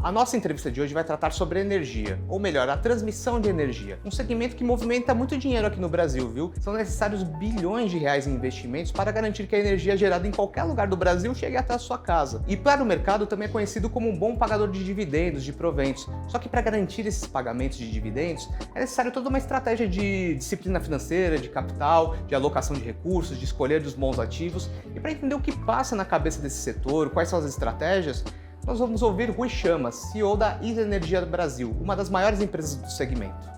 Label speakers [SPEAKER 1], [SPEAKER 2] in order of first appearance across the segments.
[SPEAKER 1] A nossa entrevista de hoje vai tratar sobre energia, ou melhor, a transmissão de energia. Um segmento que movimenta muito dinheiro aqui no Brasil, viu? São necessários bilhões de reais em investimentos para garantir que a energia gerada em qualquer lugar do Brasil chegue até a sua casa. E para o mercado também é conhecido como um bom pagador de dividendos, de proventos. Só que para garantir esses pagamentos de dividendos, é necessário toda uma estratégia de disciplina financeira, de capital, de alocação de recursos, de escolher dos bons ativos. E para entender o que passa na cabeça desse setor, quais são as estratégias, nós vamos ouvir Rui Chamas, CEO da Isa Energia do Brasil, uma das maiores empresas do segmento.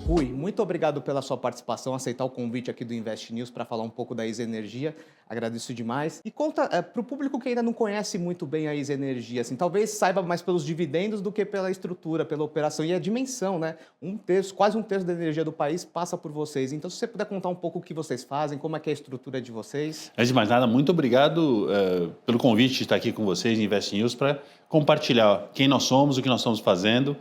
[SPEAKER 1] Rui, muito obrigado pela sua participação, aceitar o convite aqui do Invest News para falar um pouco da Isa Energia. Agradeço demais. E conta para o público que ainda não conhece muito bem a Isa Energia, assim, talvez saiba mais pelos dividendos do que pela estrutura, pela operação e a dimensão, né? Quase um terço da energia do país passa por vocês. Então, se você puder contar um pouco o que vocês fazem, como é que é a estrutura de vocês.
[SPEAKER 2] Antes de mais nada, muito obrigado pelo convite de estar aqui com vocês no Invest News para compartilhar quem nós somos, o que nós estamos fazendo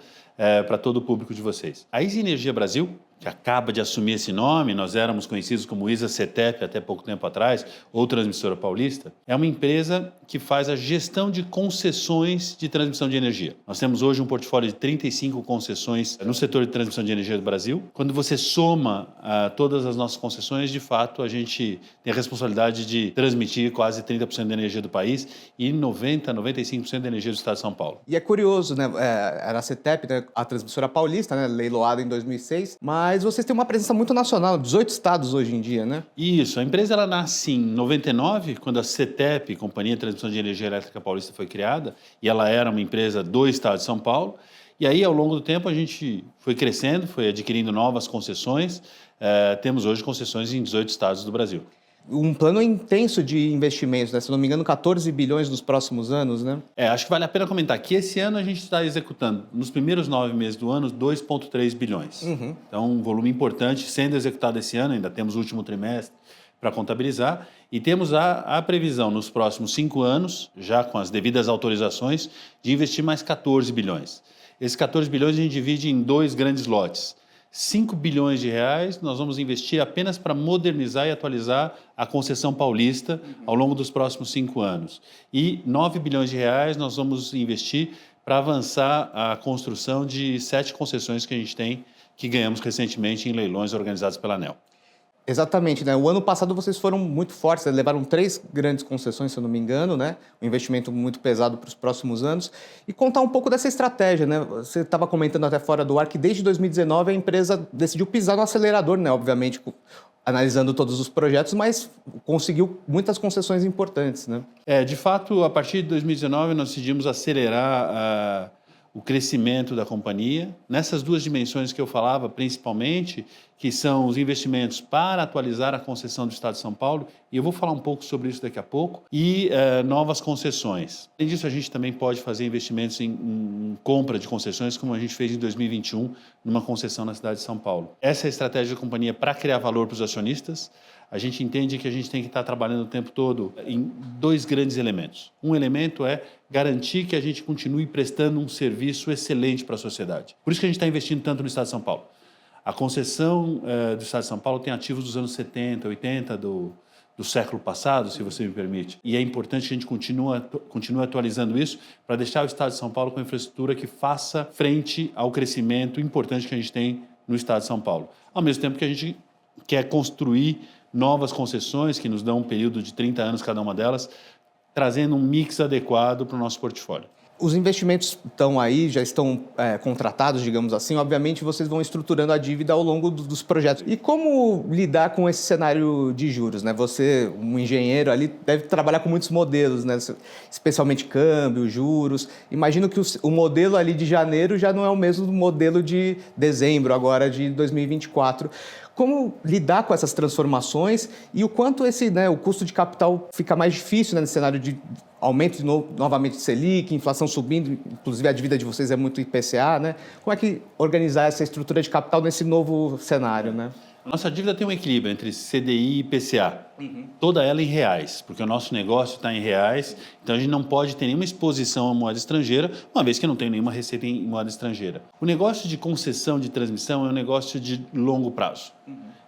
[SPEAKER 2] para todo o público de vocês. A Isa Energia Brasil, que acaba de assumir esse nome, nós éramos conhecidos como Isa CETEP até pouco tempo atrás, ou Transmissora Paulista, é uma empresa que faz a gestão de concessões de transmissão de energia. Nós temos hoje um portfólio de 35 concessões no setor de transmissão de energia do Brasil. Quando você soma todas as nossas concessões, de fato, a gente tem a responsabilidade de transmitir quase 30% da energia do país e 95% da energia do estado de São Paulo.
[SPEAKER 1] E é curioso, né? Era a CETEP, né? A Transmissora Paulista, né? Leiloada em 2006, mas vocês têm uma presença muito nacional, 18 estados hoje em dia, né?
[SPEAKER 2] Isso, a empresa ela nasce em 99, quando a CETEP, Companhia de Transmissão de Energia Elétrica Paulista, foi criada, e ela era uma empresa do estado de São Paulo. E aí, ao longo do tempo, a gente foi crescendo, foi adquirindo novas concessões. Temos hoje concessões em 18 estados do Brasil.
[SPEAKER 1] Um plano intenso de investimentos, né? Se não me engano, 14 bilhões nos próximos anos, né?
[SPEAKER 2] Acho que vale a pena comentar que esse ano a gente está executando, nos primeiros 9 meses do ano, 2,3 bilhões.
[SPEAKER 1] Uhum.
[SPEAKER 2] Então, um volume importante sendo executado esse ano, ainda temos o último trimestre para contabilizar, e temos a previsão nos próximos 5 anos, já com as devidas autorizações, de investir mais 14 bilhões. Esses 14 bilhões a gente divide em 2 grandes lotes. 5 bilhões de reais nós vamos investir apenas para modernizar e atualizar a concessão paulista ao longo dos próximos 5 anos. E 9 bilhões de reais nós vamos investir para avançar a construção de 7 concessões que a gente tem, que ganhamos recentemente em leilões organizados pela ANEEL.
[SPEAKER 1] Exatamente, né? O ano passado vocês foram muito fortes, levaram 3 grandes concessões, se eu não me engano, né? Um investimento muito pesado para os próximos anos. E contar um pouco dessa estratégia, né? Você estava comentando até fora do ar que desde 2019 a empresa decidiu pisar no acelerador, né? Obviamente, analisando todos os projetos, mas conseguiu muitas concessões importantes, né?
[SPEAKER 2] De fato, a partir de 2019 nós decidimos acelerar o crescimento da companhia, nessas 2 dimensões que eu falava, principalmente, que são os investimentos para atualizar a concessão do Estado de São Paulo, e eu vou falar um pouco sobre isso daqui a pouco, e novas concessões. Além disso, a gente também pode fazer investimentos em compra de concessões, como a gente fez em 2021, numa concessão na cidade de São Paulo. Essa é a estratégia da companhia para criar valor para os acionistas. A gente entende que a gente tem que estar trabalhando o tempo todo em 2 grandes elementos. Um elemento é garantir que a gente continue prestando um serviço excelente para a sociedade. Por isso que a gente está investindo tanto no Estado de São Paulo. A concessão do Estado de São Paulo tem ativos dos anos 70, 80 do século passado, se você me permite. E é importante que a gente continue atualizando isso para deixar o Estado de São Paulo com infraestrutura que faça frente ao crescimento importante que a gente tem no Estado de São Paulo. Ao mesmo tempo que a gente quer construir novas concessões que nos dão um período de 30 anos cada uma delas, trazendo um mix adequado para o nosso portfólio.
[SPEAKER 1] Os investimentos estão aí, já estão contratados, digamos assim. Obviamente, vocês vão estruturando a dívida ao longo dos projetos. E como lidar com esse cenário de juros, né? Você, um engenheiro ali, deve trabalhar com muitos modelos, né? Especialmente câmbio, juros. Imagino que o modelo ali de janeiro já não é o mesmo do modelo de dezembro, agora de 2024. Como lidar com essas transformações e o quanto o custo de capital fica mais difícil, né, nesse cenário de aumento novamente de Selic, inflação subindo, inclusive a dívida de vocês é muito IPCA, né? Como é que organizar essa estrutura de capital nesse novo cenário, né?
[SPEAKER 2] Nossa dívida tem um equilíbrio entre CDI e IPCA, toda ela em reais, porque o nosso negócio está em reais, então a gente não pode ter nenhuma exposição à moeda estrangeira, uma vez que não tem nenhuma receita em moeda estrangeira. O negócio de concessão de transmissão é um negócio de longo prazo.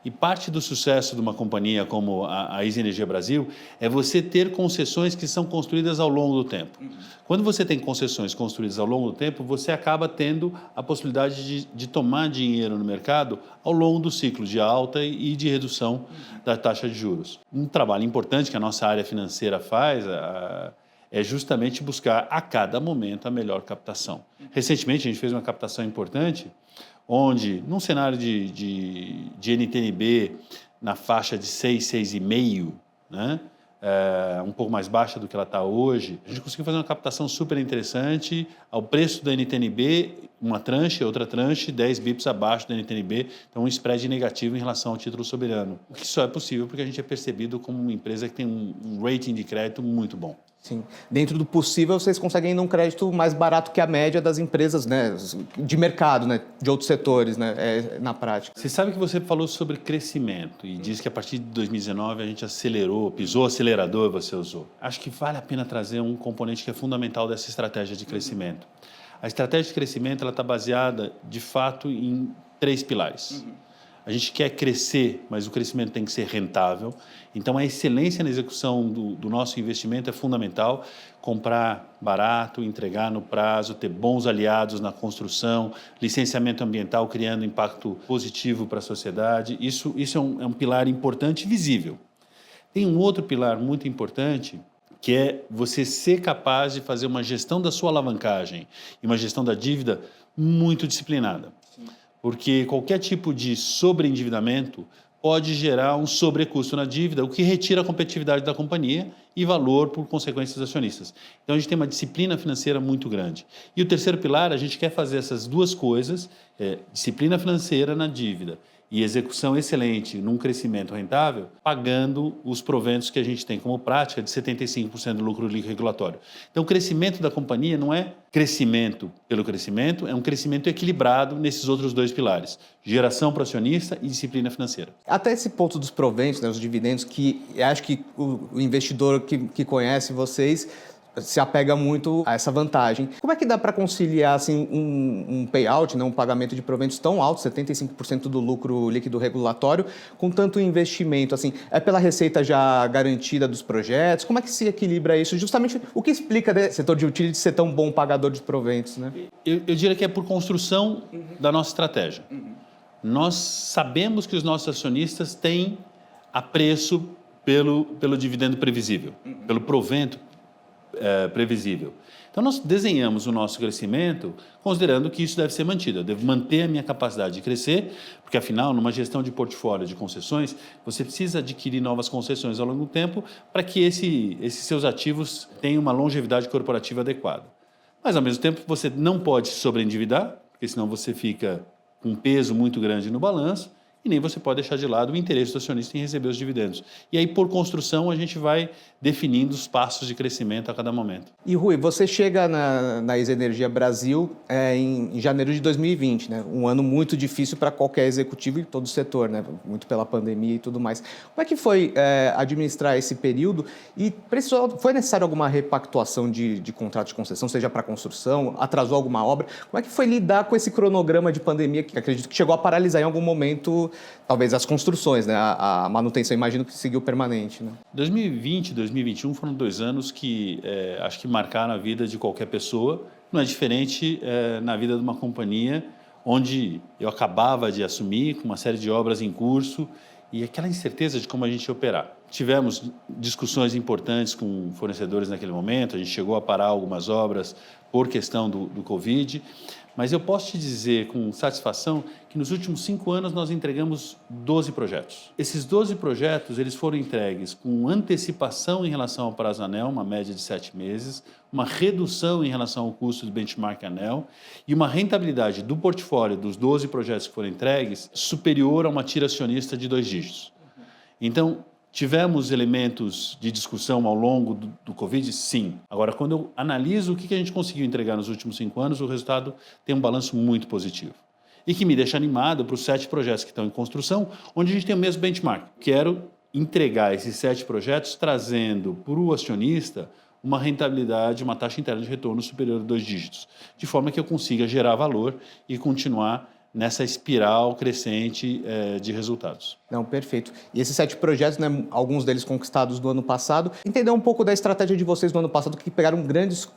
[SPEAKER 2] E parte do sucesso de uma companhia como a Easy Energia Brasil é você ter concessões que são construídas ao longo do tempo. Quando você tem concessões construídas ao longo do tempo, você acaba tendo a possibilidade de tomar dinheiro no mercado ao longo do ciclo de alta e de redução da taxa de juros. Um trabalho importante que a nossa área financeira faz é justamente buscar a cada momento a melhor captação. Recentemente a gente fez uma captação importante onde, num cenário de NTN-B na faixa de 6, 6,5, né? Um pouco mais baixa do que ela está hoje, a gente conseguiu fazer uma captação super interessante ao preço da NTN-B, uma tranche, outra tranche, 10 bips abaixo da NTN-B, então um spread negativo em relação ao título soberano. O que só é possível porque a gente é percebido como uma empresa que tem um rating de crédito muito bom.
[SPEAKER 1] Sim. Dentro do possível, vocês conseguem ainda um crédito mais barato que a média das empresas, né, de mercado, né, de outros setores, né, na prática.
[SPEAKER 2] Você sabe que você falou sobre crescimento e disse que a partir de 2019 a gente acelerou, pisou o acelerador, você usou. Acho que vale a pena trazer um componente que é fundamental dessa estratégia de crescimento. A estratégia de crescimento está baseada, de fato, em 3 pilares. A gente quer crescer, mas o crescimento tem que ser rentável. Então, a excelência na execução do nosso investimento é fundamental. Comprar barato, entregar no prazo, ter bons aliados na construção, licenciamento ambiental criando impacto positivo para a sociedade. Isso é um pilar importante e visível. Tem um outro pilar muito importante, que é você ser capaz de fazer uma gestão da sua alavancagem e uma gestão da dívida muito disciplinada. Porque qualquer tipo de sobreendividamento pode gerar um sobrecusto na dívida, o que retira a competitividade da companhia e valor por consequências acionistas. Então, a gente tem uma disciplina financeira muito grande. E o terceiro pilar, a gente quer fazer essas duas coisas, disciplina financeira na dívida e execução excelente num crescimento rentável, pagando os proventos que a gente tem como prática de 75% do lucro líquido regulatório. Então, o crescimento da companhia não é crescimento pelo crescimento, é um crescimento equilibrado nesses outros 2 pilares, geração para o acionista e disciplina financeira.
[SPEAKER 1] Até esse ponto dos proventos, né, os dividendos, que acho que o investidor que conhece vocês se apega muito a essa vantagem. Como é que dá para conciliar assim, um payout, né, um pagamento de proventos tão alto, 75% do lucro líquido regulatório, com tanto investimento? Assim, é pela receita já garantida dos projetos? Como é que se equilibra isso? Justamente o que explica o setor de utilities ser tão bom pagador de proventos? Né?
[SPEAKER 2] Eu diria que é por construção da nossa estratégia. Nós sabemos que os nossos acionistas têm apreço pelo dividendo previsível, pelo provento previsível. Então, nós desenhamos o nosso crescimento considerando que isso deve ser mantido. Eu devo manter a minha capacidade de crescer, porque, afinal, numa gestão de portfólio de concessões, você precisa adquirir novas concessões ao longo do tempo para que esses seus ativos tenham uma longevidade corporativa adequada. Mas, ao mesmo tempo, você não pode se sobreendividar, porque senão você fica com um peso muito grande no balanço, e nem você pode deixar de lado o interesse do acionista em receber os dividendos. E aí, por construção, a gente vai definindo os passos de crescimento a cada momento.
[SPEAKER 1] E, Rui, você chega na Easy Energia Brasil em janeiro de 2020, né? Um ano muito difícil para qualquer executivo em todo o setor, né? Muito pela pandemia e tudo mais. Como é que foi administrar esse período? E foi necessário alguma repactuação de contrato de concessão, seja para construção, atrasou alguma obra? Como é que foi lidar com esse cronograma de pandemia que acredito que chegou a paralisar em algum momento talvez as construções, né? A manutenção, imagino que seguiu permanente, né?
[SPEAKER 2] 2020 e 2021 foram 2 anos que acho que marcaram a vida de qualquer pessoa. Não é diferente na vida de uma companhia onde eu acabava de assumir, com uma série de obras em curso e aquela incerteza de como a gente ia operar. Tivemos discussões importantes com fornecedores naquele momento, a gente chegou a parar algumas obras por questão do Covid, mas eu posso te dizer com satisfação que nos últimos 5 anos nós entregamos 12 projetos. Esses 12 projetos eles foram entregues com antecipação em relação ao prazo ANEEL, uma média de 7 meses, uma redução em relação ao custo do benchmark ANEEL e uma rentabilidade do portfólio dos 12 projetos que foram entregues superior a uma tira acionista de 2 dígitos. Então, tivemos elementos de discussão ao longo do Covid? Sim. Agora, quando eu analiso o que a gente conseguiu entregar nos últimos 5 anos, o resultado tem um balanço muito positivo. E que me deixa animado para os 7 projetos que estão em construção, onde a gente tem o mesmo benchmark. Quero entregar esses 7 projetos trazendo para o acionista uma rentabilidade, uma taxa interna de retorno superior a 2 dígitos, de forma que eu consiga gerar valor e continuar nessa espiral crescente de resultados.
[SPEAKER 1] Não, perfeito. E esses 7 projetos, né, alguns deles conquistados no ano passado, entender um pouco da estratégia de vocês no ano passado, que pegaram grandes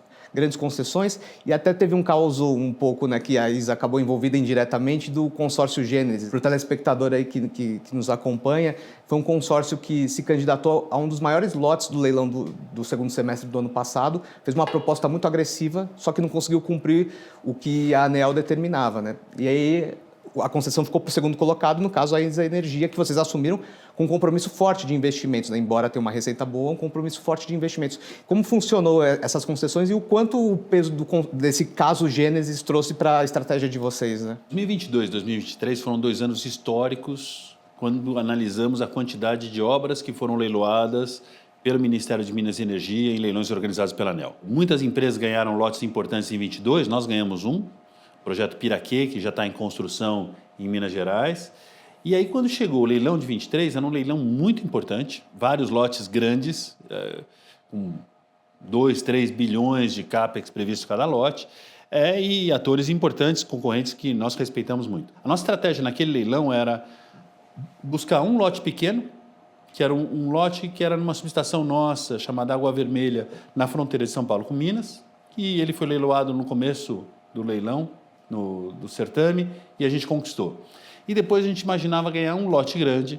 [SPEAKER 1] concessões, e até teve um caos um pouco, né, que a ISA acabou envolvida indiretamente, do consórcio Gênesis. Para o telespectador aí que nos acompanha, foi um consórcio que se candidatou a um dos maiores lotes do leilão do segundo semestre do ano passado, fez uma proposta muito agressiva, só que não conseguiu cumprir o que a ANEEL determinava, né? E aí a concessão ficou para o segundo colocado, no caso a ISA Energia, que vocês assumiram com um compromisso forte de investimentos, né? Embora tenha uma receita boa, um compromisso forte de investimentos. Como funcionou essas concessões e o quanto o peso desse caso Gênesis trouxe para a estratégia de vocês, né?
[SPEAKER 2] 2022 e 2023 foram 2 anos históricos quando analisamos a quantidade de obras que foram leiloadas pelo Ministério de Minas e Energia em leilões organizados pela ANEEL. Muitas empresas ganharam lotes importantes em 22, nós ganhamos um, o projeto Piraquê, que já está em construção em Minas Gerais. E aí, quando chegou o leilão de 23, era um leilão muito importante, vários lotes grandes, com 2, 3 bilhões de CAPEX previstos cada lote, e atores importantes, concorrentes que nós respeitamos muito. A nossa estratégia naquele leilão era buscar um lote pequeno, que era um lote que era numa subestação nossa, chamada Água Vermelha, na fronteira de São Paulo com Minas, e ele foi leiloado no começo do leilão, do certame, e a gente conquistou. E depois a gente imaginava ganhar um lote grande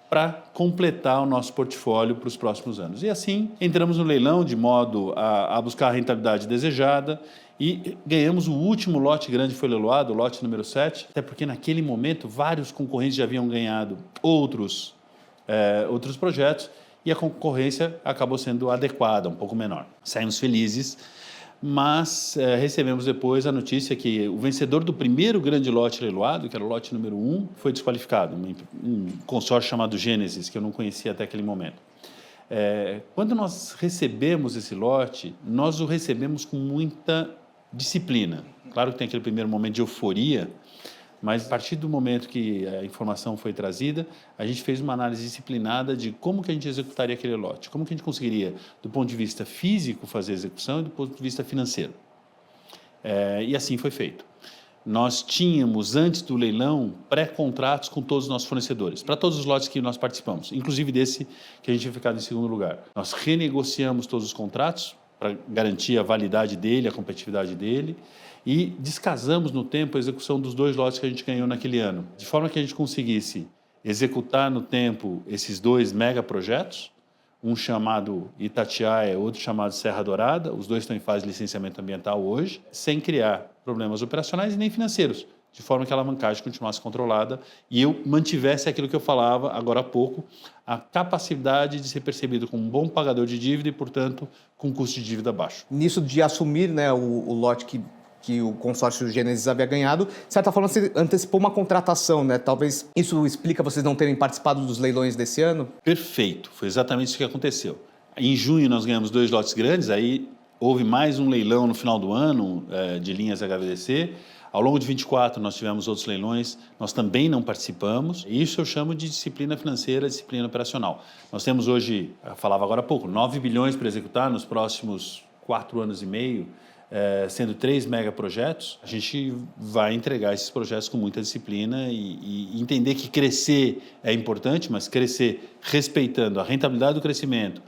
[SPEAKER 2] para completar o nosso portfólio para os próximos anos. E assim, entramos no leilão de modo a buscar a rentabilidade desejada e ganhamos o último lote grande que foi leiloado, o lote número 7, até porque naquele momento vários concorrentes já haviam ganhado outros projetos e a concorrência acabou sendo adequada, um pouco menor. Saímos felizes, mas recebemos depois a notícia que o vencedor do primeiro grande lote leiloado, que era o lote número 1, foi desqualificado, um consórcio chamado Gênesis, que eu não conhecia até aquele momento. Quando nós recebemos esse lote, nós o recebemos com muita disciplina. Claro que tem aquele primeiro momento de euforia, mas a partir do momento que a informação foi trazida, a gente fez uma análise disciplinada de como que a gente executaria aquele lote, como que a gente conseguiria, do ponto de vista físico, fazer a execução e do ponto de vista financeiro. E assim foi feito. Nós tínhamos, antes do leilão, pré-contratos com todos os nossos fornecedores, para todos os lotes que nós participamos, inclusive desse que a gente tinha ficado em segundo lugar. Nós renegociamos todos os contratos para garantir a validade dele, a competitividade dele, e descasamos no tempo a execução dos 2 lotes que a gente ganhou naquele ano, de forma que a gente conseguisse executar no tempo esses 2 megaprojetos, um chamado Itatiaia, outro chamado Serra Dourada, os 2 estão em fase de licenciamento ambiental hoje, sem criar problemas operacionais e nem financeiros, de forma que a alavancagem continuasse controlada e eu mantivesse aquilo que eu falava agora há pouco, a capacidade de ser percebido como um bom pagador de dívida e, portanto, com custo de dívida baixo.
[SPEAKER 1] Nisso de assumir, né, o lote que o consórcio Gênesis havia ganhado, de certa forma você antecipou uma contratação, né? Talvez isso explica vocês não terem participado dos leilões desse ano?
[SPEAKER 2] Perfeito, foi exatamente isso que aconteceu. Em junho nós ganhamos 2 lotes grandes, aí houve mais um leilão no final do ano de linhas HVDC. Ao longo de 24 nós tivemos outros leilões, nós também não participamos. Isso eu chamo de disciplina financeira, disciplina operacional. Nós temos hoje, eu falava agora há pouco, 9 bilhões para executar nos próximos 4 anos e meio, sendo 3 megaprojetos. A gente vai entregar esses projetos com muita disciplina e entender que crescer é importante, mas crescer respeitando a rentabilidade do crescimento,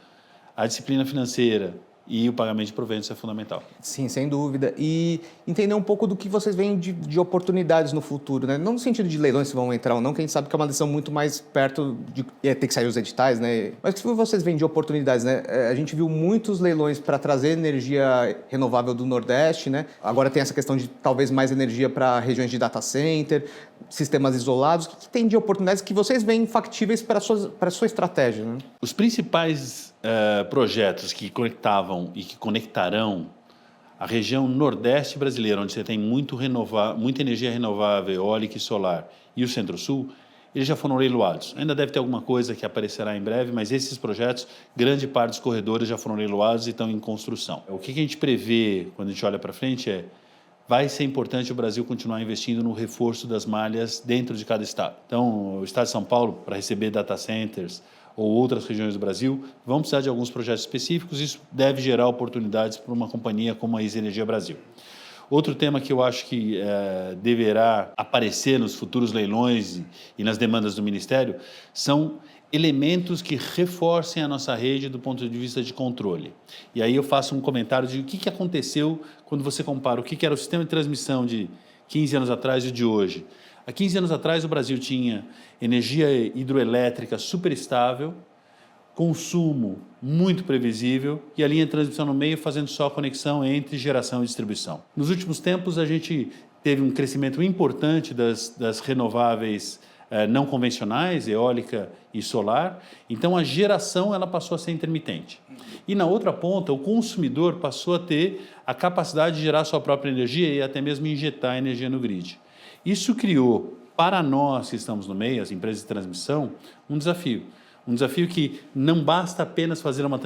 [SPEAKER 2] a disciplina financeira e o pagamento de proventos é fundamental.
[SPEAKER 1] Sim, sem dúvida. E entender um pouco do que vocês veem de oportunidades no futuro, né? Não no sentido de leilões se vão entrar ou não, que a gente sabe que é uma decisão muito mais perto de ter que sair os editais, né? Mas o que vocês veem de oportunidades, né? A gente viu muitos leilões para trazer energia renovável do Nordeste, né? Agora tem essa questão de talvez mais energia para regiões de data center, sistemas isolados. O que tem de oportunidades que vocês veem factíveis para a sua estratégia, né?
[SPEAKER 2] Os principais projetos que conectavam e que conectarão a região Nordeste brasileira, onde você tem muita energia renovável, eólica e solar, e o Centro-Sul, eles já foram leiloados. Ainda deve ter alguma coisa que aparecerá em breve, mas esses projetos, grande parte dos corredores já foram leiloados e estão em construção. O que a gente prevê quando a gente olha para frente vai ser importante o Brasil continuar investindo no reforço das malhas dentro de cada estado. Então, o estado de São Paulo, para receber data centers ou outras regiões do Brasil, vão precisar de alguns projetos específicos. Isso deve gerar oportunidades para uma companhia como a ISA Energia Brasil. Outro tema que eu acho que deverá aparecer nos futuros leilões e nas demandas do Ministério são elementos que reforcem a nossa rede do ponto de vista de controle. E aí eu faço um comentário de o que aconteceu quando você compara o que era o sistema de transmissão de 15 anos atrás e de hoje. Há 15 anos atrás o Brasil tinha energia hidroelétrica super estável, consumo muito previsível e a linha de transmissão no meio fazendo só a conexão entre geração e distribuição. Nos últimos tempos a gente teve um crescimento importante das renováveis não convencionais, eólica e solar, então a geração ela passou a ser intermitente. E na outra ponta, o consumidor passou a ter a capacidade de gerar sua própria energia e até mesmo injetar energia no grid. Isso criou, para nós que estamos no meio, as empresas de transmissão, um desafio. Um desafio que não basta apenas fazer uma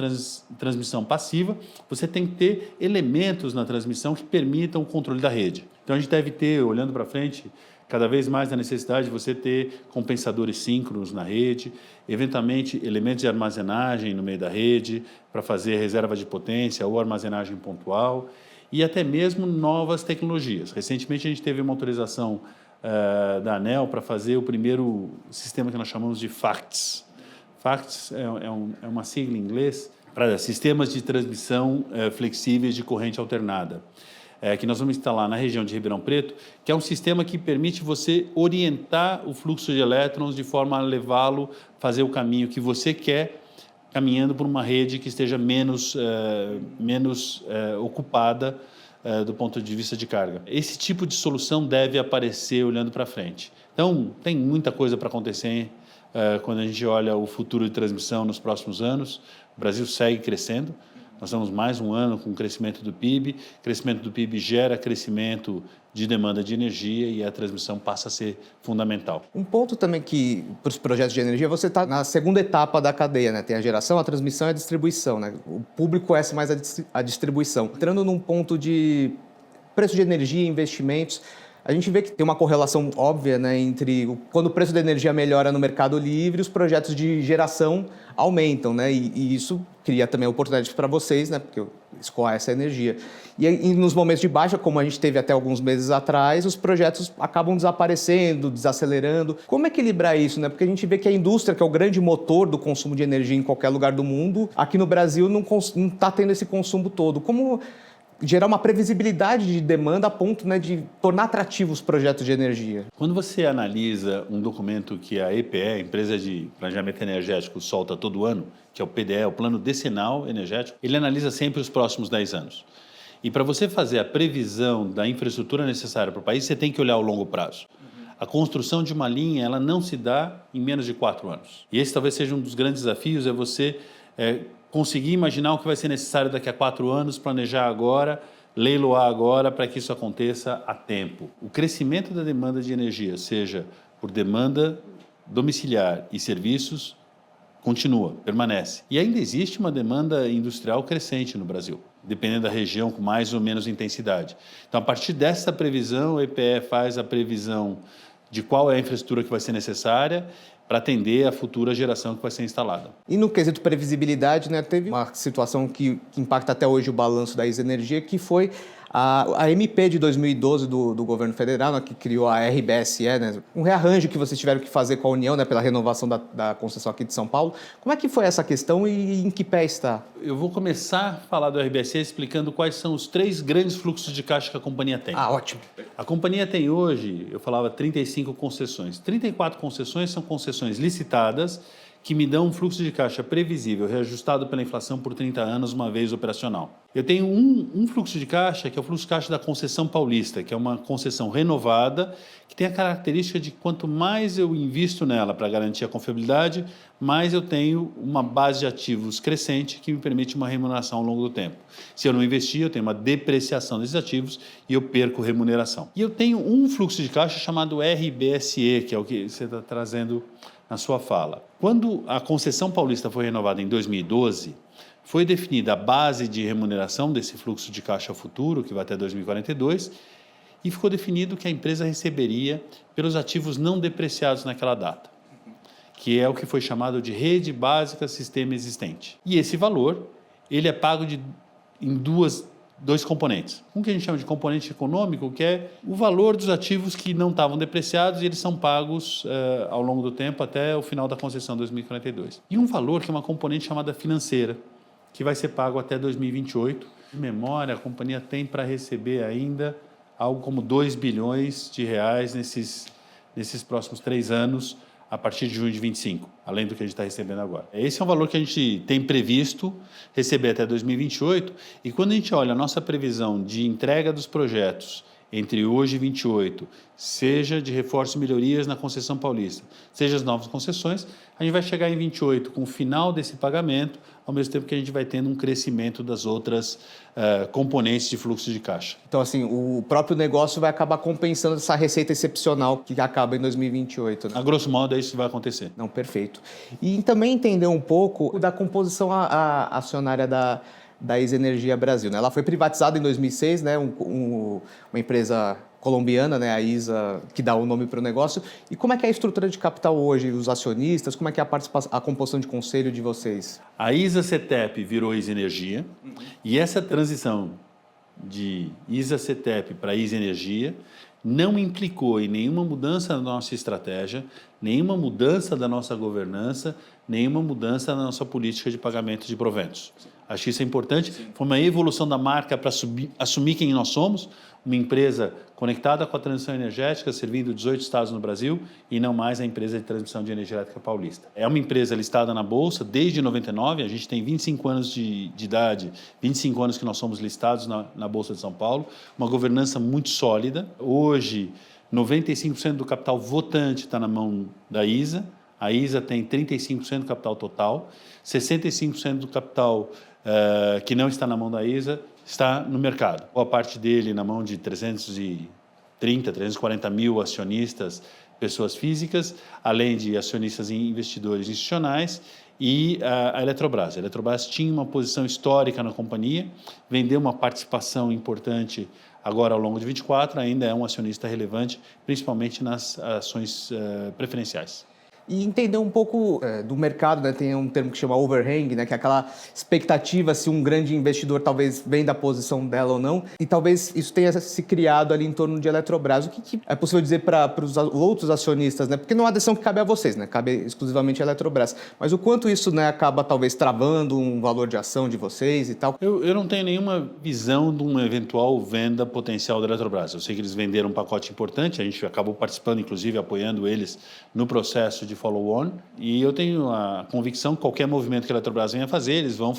[SPEAKER 2] transmissão passiva, você tem que ter elementos na transmissão que permitam o controle da rede. Então a gente deve ter, olhando para frente, cada vez mais a necessidade de você ter compensadores síncronos na rede, eventualmente elementos de armazenagem no meio da rede para fazer reserva de potência ou armazenagem pontual e até mesmo novas tecnologias. Recentemente a gente teve uma autorização da ANEEL para fazer o primeiro sistema que nós chamamos de FACTS. FACTS é uma sigla em inglês para sistemas de transmissão flexíveis de corrente alternada. Que nós vamos instalar na região de Ribeirão Preto, que é um sistema que permite você orientar o fluxo de elétrons de forma a levá-lo, fazer o caminho que você quer, caminhando por uma rede que esteja menos ocupada do ponto de vista de carga. Esse tipo de solução deve aparecer olhando para frente. Então, tem muita coisa para acontecer quando a gente olha o futuro de transmissão nos próximos anos. O Brasil segue crescendo. Nós estamos mais um ano com o crescimento do PIB. Crescimento do PIB gera crescimento de demanda de energia e a transmissão passa a ser fundamental.
[SPEAKER 1] Um ponto também que, para os projetos de energia, você está na segunda etapa da cadeia, né? Tem a geração, a transmissão e a distribuição, né? O público conhece mais a distribuição. Entrando num ponto de preço de energia e investimentos, a gente vê que tem uma correlação óbvia, né, entre quando o preço da energia melhora no mercado livre, os projetos de geração aumentam, né, e isso cria também oportunidades para vocês, né, porque escoar essa energia. E nos momentos de baixa, como a gente teve até alguns meses atrás, os projetos acabam desaparecendo, desacelerando. Como equilibrar isso, né? Porque a gente vê que a indústria, que é o grande motor do consumo de energia em qualquer lugar do mundo, aqui no Brasil não está tendo esse consumo todo. Como gerar uma previsibilidade de demanda a ponto, né, de tornar atrativos os projetos de energia?
[SPEAKER 2] Quando você analisa um documento que a EPE, a Empresa de Planejamento Energético, solta todo ano, que é o PDE, o Plano Decenal Energético, ele analisa sempre os próximos 10 anos. E para você fazer a previsão da infraestrutura necessária para o país, você tem que olhar o longo prazo. A construção de uma linha, ela não se dá em menos de 4 anos. E esse talvez seja um dos grandes desafios, é você conseguir imaginar o que vai ser necessário daqui a 4 anos, planejar agora, leiloar agora para que isso aconteça a tempo. O crescimento da demanda de energia, seja por demanda domiciliar e serviços, continua, permanece. E ainda existe uma demanda industrial crescente no Brasil, dependendo da região, com mais ou menos intensidade. Então, a partir dessa previsão, o EPE faz a previsão de qual é a infraestrutura que vai ser necessária para atender a futura geração que vai ser instalada.
[SPEAKER 1] E no quesito previsibilidade, né, teve uma situação que impacta até hoje o balanço da ISA Energia, que foi a MP de 2012 do governo federal, né, que criou a RBSE, né, um rearranjo que vocês tiveram que fazer com a União, né, pela renovação da concessão aqui de São Paulo. Como é que foi essa questão e em que pé está?
[SPEAKER 2] Eu vou começar a falar do RBSE explicando quais são os 3 grandes fluxos de caixa que a companhia tem.
[SPEAKER 1] Ah, ótimo.
[SPEAKER 2] A companhia tem hoje, eu falava, 35 concessões. 34 concessões são concessões licitadas que me dão um fluxo de caixa previsível, reajustado pela inflação por 30 anos, uma vez operacional. Eu tenho um fluxo de caixa, que é o fluxo de caixa da Concessão Paulista, que é uma concessão renovada, que tem a característica de quanto mais eu invisto nela para garantir a confiabilidade, mais eu tenho uma base de ativos crescente que me permite uma remuneração ao longo do tempo. Se eu não investir, eu tenho uma depreciação desses ativos e eu perco remuneração. E eu tenho um fluxo de caixa chamado RBSE, que é o que você está trazendo na sua fala. Quando a Concessão Paulista foi renovada em 2012, foi definida a base de remuneração desse fluxo de caixa futuro, que vai até 2042, e ficou definido que a empresa receberia pelos ativos não depreciados naquela data, que é o que foi chamado de rede básica sistema existente. E esse valor, ele é pago em duas dois componentes. Um que a gente chama de componente econômico, que é o valor dos ativos que não estavam depreciados e eles são pagos ao longo do tempo até o final da concessão 2042. E um valor que é uma componente chamada financeira, que vai ser pago até 2028. De memória, a companhia tem para receber ainda algo como 2 bilhões de reais nesses próximos 3 anos, a partir de junho de 25, além do que a gente está recebendo agora. Esse é um valor que a gente tem previsto receber até 2028, e quando a gente olha a nossa previsão de entrega dos projetos entre hoje e 28, seja de reforço e melhorias na concessão paulista, seja as novas concessões, a gente vai chegar em 28 com o final desse pagamento, ao mesmo tempo que a gente vai tendo um crescimento das outras componentes de fluxo de caixa.
[SPEAKER 1] Então, assim, o próprio negócio vai acabar compensando essa receita excepcional que acaba em 2028, né?
[SPEAKER 2] A grosso modo, é isso que vai acontecer.
[SPEAKER 1] Não, perfeito. E também entender um pouco da composição acionária da ISA Energia Brasil, né? Ela foi privatizada em 2006, né? Uma empresa colombiana, né? A ISA, que dá o nome para o negócio. E como é que é a estrutura de capital hoje, os acionistas? Como é que é a composição de conselho de vocês?
[SPEAKER 2] A ISA CETEP virou ISA Energia, e essa transição de ISA CETEP para ISA Energia não implicou em nenhuma mudança na nossa estratégia, nenhuma mudança da nossa governança, nenhuma mudança na nossa política de pagamento de proventos. Acho que isso é importante. Foi uma evolução da marca para assumir quem nós somos, uma empresa conectada com a transição energética, servindo 18 estados no Brasil, e não mais a empresa de transmissão de energia elétrica paulista. É uma empresa listada na Bolsa desde 99, a gente tem 25 anos de idade, 25 anos que nós somos listados na Bolsa de São Paulo, uma governança muito sólida. Hoje, 95% do capital votante está na mão da ISA, a ISA tem 35% do capital total, 65% do capital que não está na mão da ISA está no mercado. Boa parte dele na mão de 340 mil acionistas, pessoas físicas, além de acionistas e investidores institucionais, e a Eletrobras. A Eletrobras tinha uma posição histórica na companhia, vendeu uma participação importante agora ao longo de 24, ainda é um acionista relevante, principalmente nas ações preferenciais.
[SPEAKER 1] E entender um pouco do mercado, né? Tem um termo que chama overhang, né? Que é aquela expectativa se um grande investidor talvez venda a posição dela ou não, e talvez isso tenha se criado ali em torno de Eletrobras. O que é possível dizer para os outros acionistas, né? Porque não é uma decisão que cabe a vocês, né? Cabe exclusivamente a Eletrobras. Mas o quanto isso, né, acaba talvez travando um valor de ação de vocês e tal?
[SPEAKER 2] Eu não tenho nenhuma visão de uma eventual venda potencial da Eletrobras. Eu sei que eles venderam um pacote importante, a gente acabou participando, inclusive apoiando eles no processo de follow-on, e eu tenho a convicção que qualquer movimento que a Eletrobras venha fazer, eles vão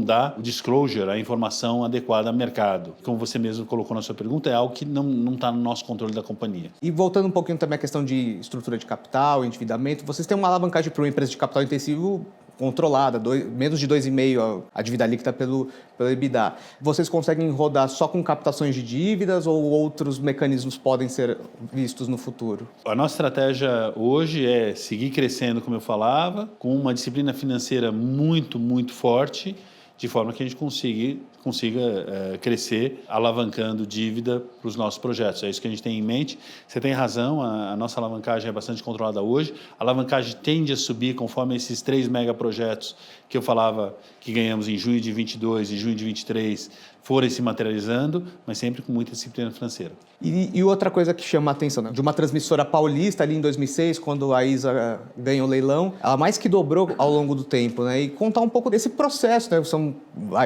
[SPEAKER 2] dar o disclosure, a informação adequada ao mercado. Como você mesmo colocou na sua pergunta, é algo que não está no nosso controle da companhia.
[SPEAKER 1] E voltando um pouquinho também à questão de estrutura de capital, endividamento, vocês têm uma alavancagem para uma empresa de capital intensivo controlada, menos de 2,5 a dívida líquida pelo EBITDA. Vocês conseguem rodar só com captações de dívidas ou outros mecanismos podem ser vistos no futuro?
[SPEAKER 2] A nossa estratégia hoje é seguir crescendo, como eu falava, com uma disciplina financeira muito, muito forte, de forma que a gente consiga crescer alavancando dívida para os nossos projetos. É isso que a gente tem em mente. Você tem razão, a nossa alavancagem é bastante controlada hoje. A alavancagem tende a subir conforme esses 3 megaprojetos que eu falava que ganhamos em junho de 22 e junho de 23 forem se materializando, mas sempre com muita disciplina financeira.
[SPEAKER 1] E outra coisa que chama a atenção, né? De uma transmissora paulista ali em 2006, quando a ISA ganhou o leilão, ela mais que dobrou ao longo do tempo, né? E contar um pouco desse processo, né? São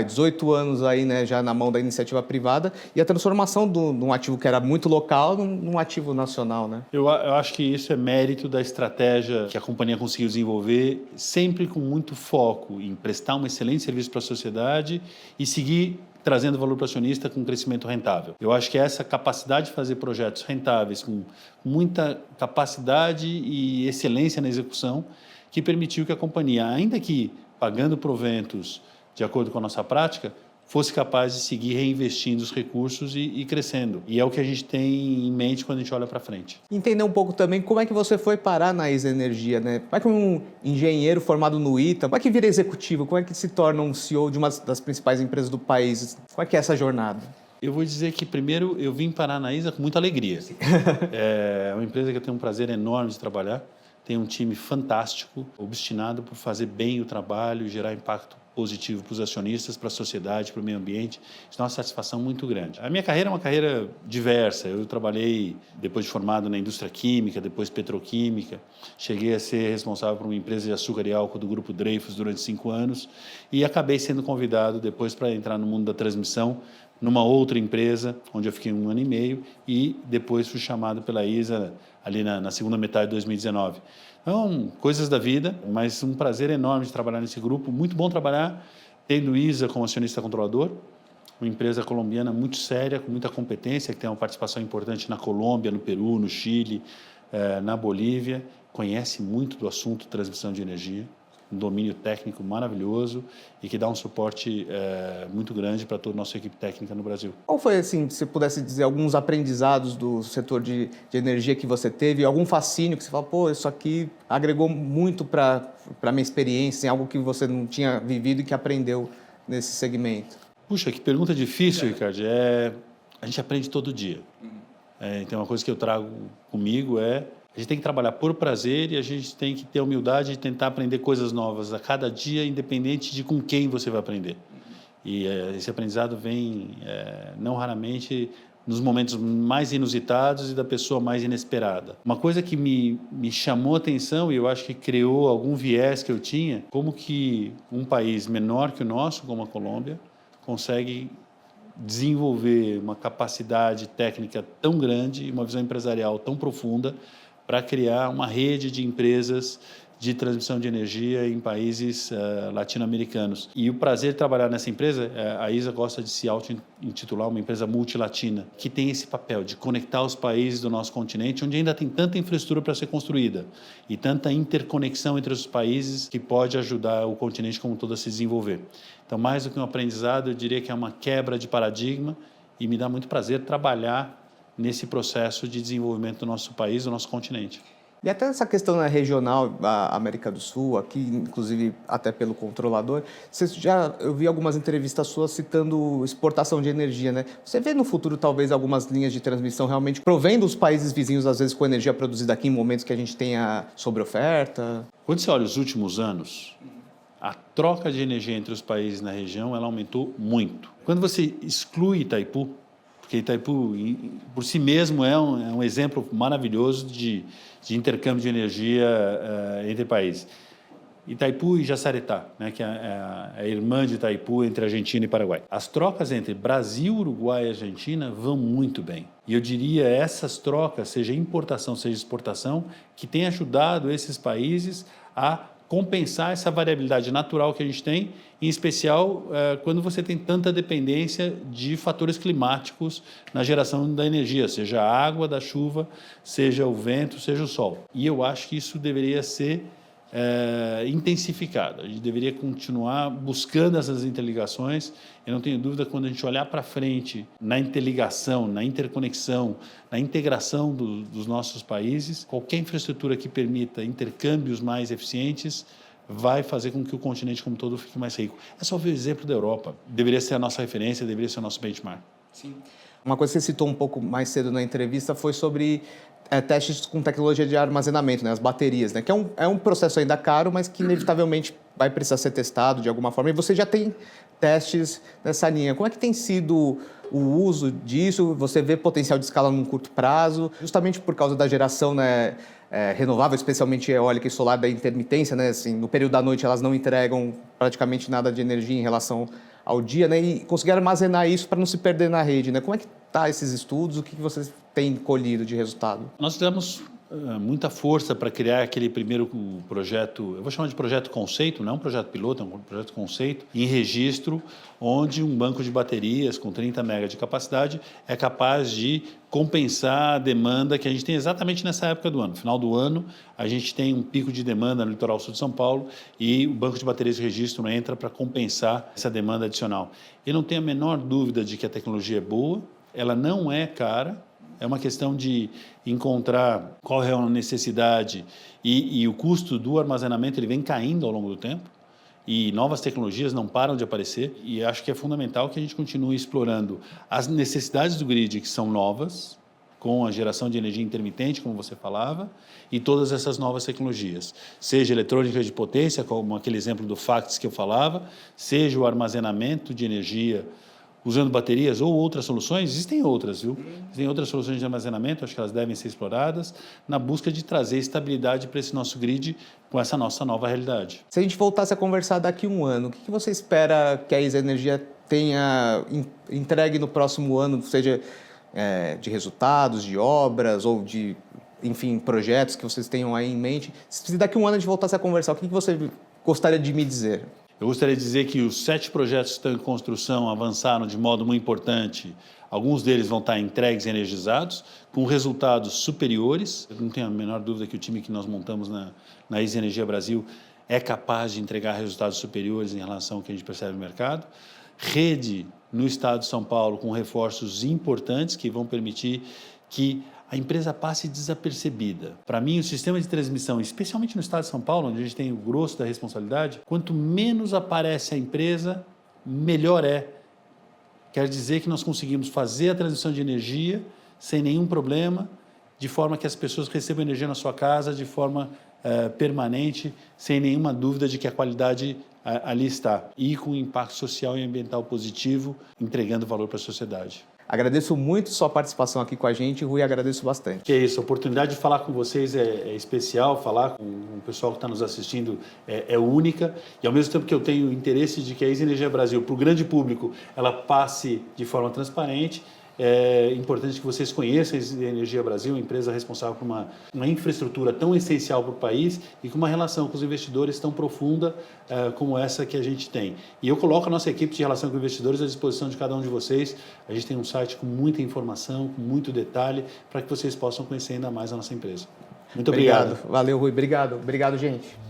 [SPEAKER 1] 18 anos aí, né, já na mão da iniciativa privada e a transformação de um ativo que era muito local num ativo nacional, né?
[SPEAKER 2] Eu acho que isso é mérito da estratégia que a companhia conseguiu desenvolver, sempre com muito foco em prestar um excelente serviço para a sociedade e seguir trazendo valor para o acionista com um crescimento rentável. Eu acho que essa capacidade de fazer projetos rentáveis com muita capacidade e excelência na execução que permitiu que a companhia, ainda que pagando proventos de acordo com a nossa prática, fosse capaz de seguir reinvestindo os recursos e crescendo. E é o que a gente tem em mente quando a gente olha para frente.
[SPEAKER 1] Entender um pouco também como é que você foi parar na ISA Energia, né? Como é que um engenheiro formado no ITA, como é que vira executivo? Como é que se torna um CEO de uma das principais empresas do país? Como é que é essa jornada?
[SPEAKER 2] Eu vou dizer que, primeiro, eu vim parar na ISA com muita alegria. É uma empresa que eu tenho um prazer enorme de trabalhar. Tem um time fantástico, obstinado por fazer bem o trabalho e gerar impacto positivo para os acionistas, para a sociedade, para o meio ambiente. Isso é uma satisfação muito grande. A minha carreira é uma carreira diversa. Eu trabalhei, depois de formado, na indústria química, depois petroquímica. Cheguei a ser responsável por uma empresa de açúcar e álcool do Grupo Dreyfus durante 5 anos e acabei sendo convidado depois para entrar no mundo da transmissão numa outra empresa, onde eu fiquei 1 ano e meio e depois fui chamado pela ISA ali na segunda metade de 2019. Então, coisas da vida, mas um prazer enorme de trabalhar nesse grupo. Muito bom trabalhar tendo ISA como acionista controlador, uma empresa colombiana muito séria, com muita competência, que tem uma participação importante na Colômbia, no Peru, no Chile, na Bolívia. Conhece muito do assunto de transmissão de energia, um domínio técnico maravilhoso e que dá um suporte muito grande para toda a nossa equipe técnica no Brasil.
[SPEAKER 1] Qual foi, assim, se você pudesse dizer, alguns aprendizados do setor de energia que você teve, algum fascínio que você fala, pô, isso aqui agregou muito para a minha experiência, em algo que você não tinha vivido e que aprendeu nesse segmento?
[SPEAKER 2] Puxa, que pergunta difícil, Ricardo. A gente aprende todo dia. Então, uma coisa que eu trago comigo a gente tem que trabalhar por prazer e a gente tem que ter a humildade de tentar aprender coisas novas a cada dia, independente de com quem você vai aprender. E esse aprendizado vem, não raramente, nos momentos mais inusitados e da pessoa mais inesperada. Uma coisa que me chamou a atenção e eu acho que criou algum viés que eu tinha, como que um país menor que o nosso, como a Colômbia, consegue desenvolver uma capacidade técnica tão grande e uma visão empresarial tão profunda para criar uma rede de empresas de transmissão de energia em países latino-americanos. E o prazer de trabalhar nessa empresa, a ISA gosta de se auto-intitular uma empresa multilatina, que tem esse papel de conectar os países do nosso continente, onde ainda tem tanta infraestrutura para ser construída e tanta interconexão entre os países que pode ajudar o continente como um todo a se desenvolver. Então, mais do que um aprendizado, eu diria que é uma quebra de paradigma e me dá muito prazer trabalhar nesse processo de desenvolvimento do nosso país, do nosso continente.
[SPEAKER 1] E até essa questão regional da América do Sul, aqui inclusive até pelo controlador, eu vi algumas entrevistas suas citando exportação de energia, né? Você vê no futuro talvez algumas linhas de transmissão realmente provendo os países vizinhos, às vezes com energia produzida aqui em momentos que a gente tenha sobreoferta?
[SPEAKER 2] Quando você olha os últimos anos, a troca de energia entre os países na região ela aumentou muito. Quando você exclui Itaipu, porque Itaipu, por si mesmo, é um exemplo maravilhoso de intercâmbio de energia entre países. Itaipu e Jacaretá, né, que é a irmã de Itaipu entre Argentina e Paraguai. As trocas entre Brasil, Uruguai e Argentina vão muito bem. E eu diria essas trocas, seja importação, seja exportação, que têm ajudado esses países a compensar essa variabilidade natural que a gente tem, em especial quando você tem tanta dependência de fatores climáticos na geração da energia, seja a água da chuva, seja o vento, seja o sol. E eu acho que isso deveria ser intensificado. A gente deveria continuar buscando essas interligações. Eu não tenho dúvida, quando a gente olhar para frente na interligação, na interconexão, na integração dos nossos países, qualquer infraestrutura que permita intercâmbios mais eficientes vai fazer com que o continente como um todo fique mais rico. É só ver o exemplo da Europa. Deveria ser a nossa referência, deveria ser o nosso benchmark.
[SPEAKER 1] Sim. Uma coisa que você citou um pouco mais cedo na entrevista foi sobre testes com tecnologia de armazenamento, né, as baterias, né, que é um processo ainda caro, mas que inevitavelmente vai precisar ser testado de alguma forma. E você já tem testes nessa linha. Como é que tem sido o uso disso? Você vê potencial de escala num curto prazo, justamente por causa da geração, né, renovável, especialmente eólica e solar, da intermitência, né, assim, no período da noite elas não entregam praticamente nada de energia em relação ao dia, né, e conseguir armazenar isso para não se perder na rede, né? Como é que tá esses estudos? O que vocês têm colhido de resultado?
[SPEAKER 2] Nós fizemos muita força para criar aquele primeiro projeto, eu vou chamar de projeto conceito, não é um projeto piloto, é um projeto conceito, em registro, onde um banco de baterias com 30 MB de capacidade é capaz de compensar a demanda que a gente tem exatamente nessa época do ano. No final do ano, a gente tem um pico de demanda no litoral sul de São Paulo e o banco de baterias de registro entra para compensar essa demanda adicional. Eu não tenho a menor dúvida de que a tecnologia é boa, ela não é cara. É uma questão de encontrar qual é a necessidade e o custo do armazenamento ele vem caindo ao longo do tempo e novas tecnologias não param de aparecer e acho que é fundamental que a gente continue explorando as necessidades do grid que são novas com a geração de energia intermitente, como você falava, e todas essas novas tecnologias. Seja eletrônica de potência, como aquele exemplo do FACTS que eu falava, seja o armazenamento de energia usando baterias ou outras soluções, existem outras, viu? Existem outras soluções de armazenamento, acho que elas devem ser exploradas, na busca de trazer estabilidade para esse nosso grid com essa nossa nova realidade.
[SPEAKER 1] Se a gente voltasse a conversar daqui a um ano, o que você espera que a ISA Energia tenha entregue no próximo ano, seja de resultados, de obras ou de, enfim, projetos que vocês tenham aí em mente? Se daqui a um ano a gente voltasse a conversar, o que você gostaria de me dizer?
[SPEAKER 2] Eu gostaria de dizer que os 7 projetos que estão em construção avançaram de modo muito importante. Alguns deles vão estar entregues e energizados, com resultados superiores. Eu não tenho a menor dúvida que o time que nós montamos na ISA Energia Brasil é capaz de entregar resultados superiores em relação ao que a gente percebe no mercado. Rede no estado de São Paulo com reforços importantes que vão permitir que a empresa passe desapercebida. Para mim, o sistema de transmissão, especialmente no estado de São Paulo, onde a gente tem o grosso da responsabilidade, quanto menos aparece a empresa, melhor é. Quer dizer que nós conseguimos fazer a transmissão de energia sem nenhum problema, de forma que as pessoas recebam energia na sua casa de forma permanente, sem nenhuma dúvida de que a qualidade ali está. E com impacto social e ambiental positivo, entregando valor para a sociedade.
[SPEAKER 1] Agradeço muito sua participação aqui com a gente, Rui, agradeço bastante.
[SPEAKER 2] Que é isso, a oportunidade de falar com vocês é especial, falar com o pessoal que está nos assistindo é única, e ao mesmo tempo que eu tenho interesse de que a ISA Energia Brasil, para o grande público, ela passe de forma transparente. É importante que vocês conheçam a ISA Energia Brasil, uma empresa responsável por uma infraestrutura tão essencial para o país e com uma relação com os investidores tão profunda como essa que a gente tem. E eu coloco a nossa equipe de relação com investidores à disposição de cada um de vocês. A gente tem um site com muita informação, com muito detalhe, para que vocês possam conhecer ainda mais a nossa empresa. Muito obrigado.
[SPEAKER 1] Valeu, Rui. Obrigado, gente.